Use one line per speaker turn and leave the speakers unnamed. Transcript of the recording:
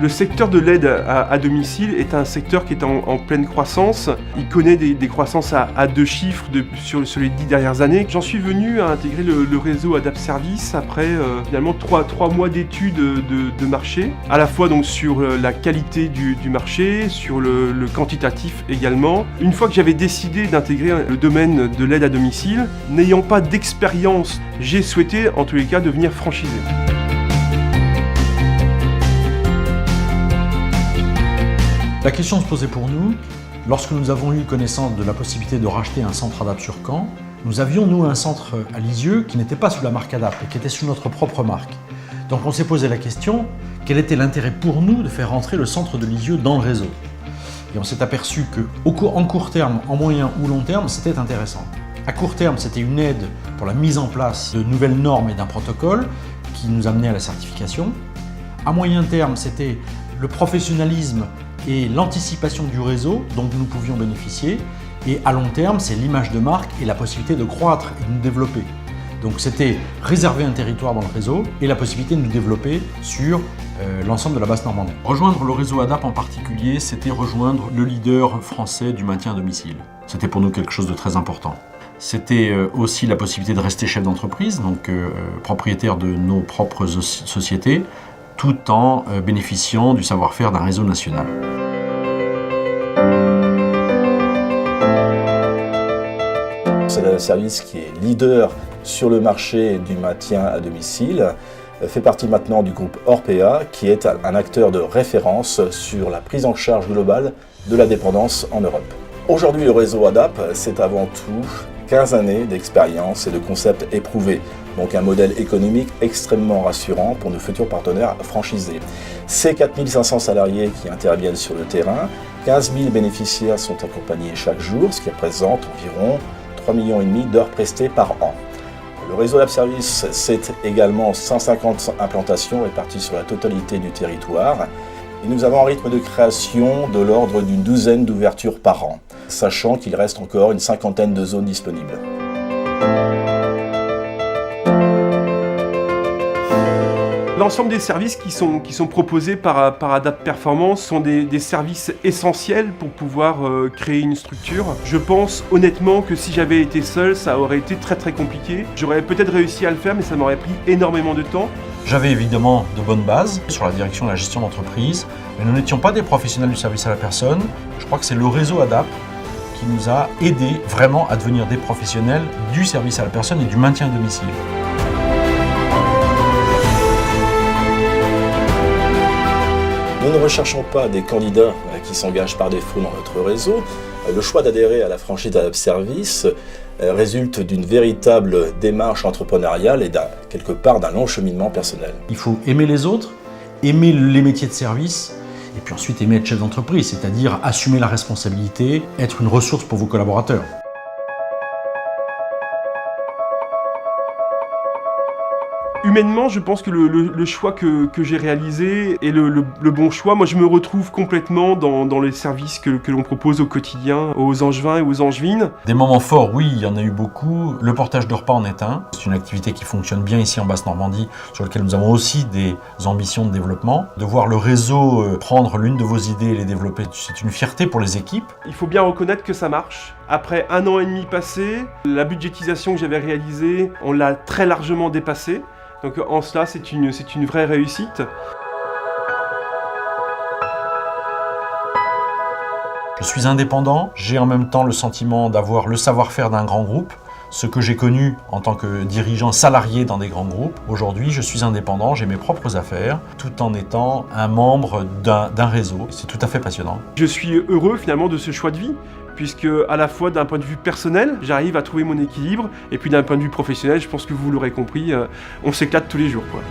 Le secteur de l'aide à domicile est un secteur qui est en pleine croissance. Il connaît des croissances à 2 chiffres sur les 10 dernières années. J'en suis venu à intégrer le réseau Adapt Service après finalement 3 mois d'études de marché, à la fois donc sur la qualité du marché, sur le quantitatif également. Une fois que j'avais décidé d'intégrer le domaine de l'aide à domicile, n'ayant pas d'expérience, j'ai souhaité en tous les cas devenir franchisé.
La question se posait pour nous, lorsque nous avons eu connaissance de la possibilité de racheter un centre Adapt sur Caen, nous avions nous un centre à Lisieux qui n'était pas sous la marque Adapt et qui était sous notre propre marque. Donc on s'est posé la question, quel était l'intérêt pour nous de faire rentrer le centre de Lisieux dans le réseau? Et on s'est aperçu qu'en court terme, en moyen ou long terme, c'était intéressant. À court terme, c'était une aide pour la mise en place de nouvelles normes et d'un protocole qui nous amenait à la certification. À moyen terme, c'était le professionnalisme et l'anticipation du réseau dont nous pouvions bénéficier. Et à long terme, c'est l'image de marque et la possibilité de croître et de nous développer. Donc c'était réserver un territoire dans le réseau et la possibilité de nous développer sur l'ensemble de la Basse-Normandie. Rejoindre le réseau Adapt en particulier, c'était rejoindre le leader français du maintien à domicile. C'était pour nous quelque chose de très important. C'était aussi la possibilité de rester chef d'entreprise, donc propriétaire de nos propres sociétés, tout en bénéficiant du savoir-faire d'un réseau national.
C'est un service qui est leader sur le marché du maintien à domicile, fait partie maintenant du groupe Orpea, qui est un acteur de référence sur la prise en charge globale de la dépendance en Europe. Aujourd'hui, le réseau Adapt, c'est avant tout 15 années d'expérience et de concepts éprouvés, donc un modèle économique extrêmement rassurant pour nos futurs partenaires franchisés. Ces 4500 salariés qui interviennent sur le terrain, 15 000 bénéficiaires sont accompagnés chaque jour, ce qui représente environ 3,5 millions d'heures prestées par an. Le réseau Adapt Service, c'est également 150 implantations réparties sur la totalité du territoire. Et nous avons un rythme de création de l'ordre d'une douzaine d'ouvertures par an, sachant qu'il reste encore une 50aine de zones disponibles.
L'ensemble des services qui sont proposés par Adapt Performance sont des services essentiels pour pouvoir créer une structure. Je pense honnêtement que si j'avais été seul, ça aurait été très très compliqué. J'aurais peut-être réussi à le faire, mais ça m'aurait pris énormément de temps.
J'avais évidemment de bonnes bases sur la direction de la gestion d'entreprise, mais nous n'étions pas des professionnels du service à la personne. Je crois que c'est le réseau Adapt qui nous a aidés vraiment à devenir des professionnels du service à la personne et du maintien à domicile.
Nous ne recherchons pas des candidats qui s'engagent par défaut dans notre réseau. Le choix d'adhérer à la franchise Adapt Service résulte d'une véritable démarche entrepreneuriale et quelque part d'un long cheminement personnel.
Il faut aimer les autres, aimer les métiers de service et puis ensuite aimer être chef d'entreprise, c'est-à-dire assumer la responsabilité, être une ressource pour vos collaborateurs.
Humainement, je pense que le choix que j'ai réalisé est le bon choix. Moi, je me retrouve complètement dans les services que l'on propose au quotidien aux Angevins et aux Angevines.
Des moments forts, oui, il y en a eu beaucoup. Le portage de repas en est un. C'est une activité qui fonctionne bien ici en Basse-Normandie, sur laquelle nous avons aussi des ambitions de développement. De voir le réseau prendre l'une de vos idées et les développer, c'est une fierté pour les équipes.
Il faut bien reconnaître que ça marche. Après 1 an et demi passé, la budgétisation que j'avais réalisée, on l'a très largement dépassée. Donc en cela, c'est une vraie réussite.
Je suis indépendant, j'ai en même temps le sentiment d'avoir le savoir-faire d'un grand groupe, ce que j'ai connu en tant que dirigeant salarié dans des grands groupes. Aujourd'hui, je suis indépendant, j'ai mes propres affaires, tout en étant un membre d'un réseau. C'est tout à fait passionnant.
Je suis heureux finalement de ce choix de vie, puisque à la fois d'un point de vue personnel, j'arrive à trouver mon équilibre, et puis d'un point de vue professionnel, je pense que vous l'aurez compris, on s'éclate tous les jours, quoi.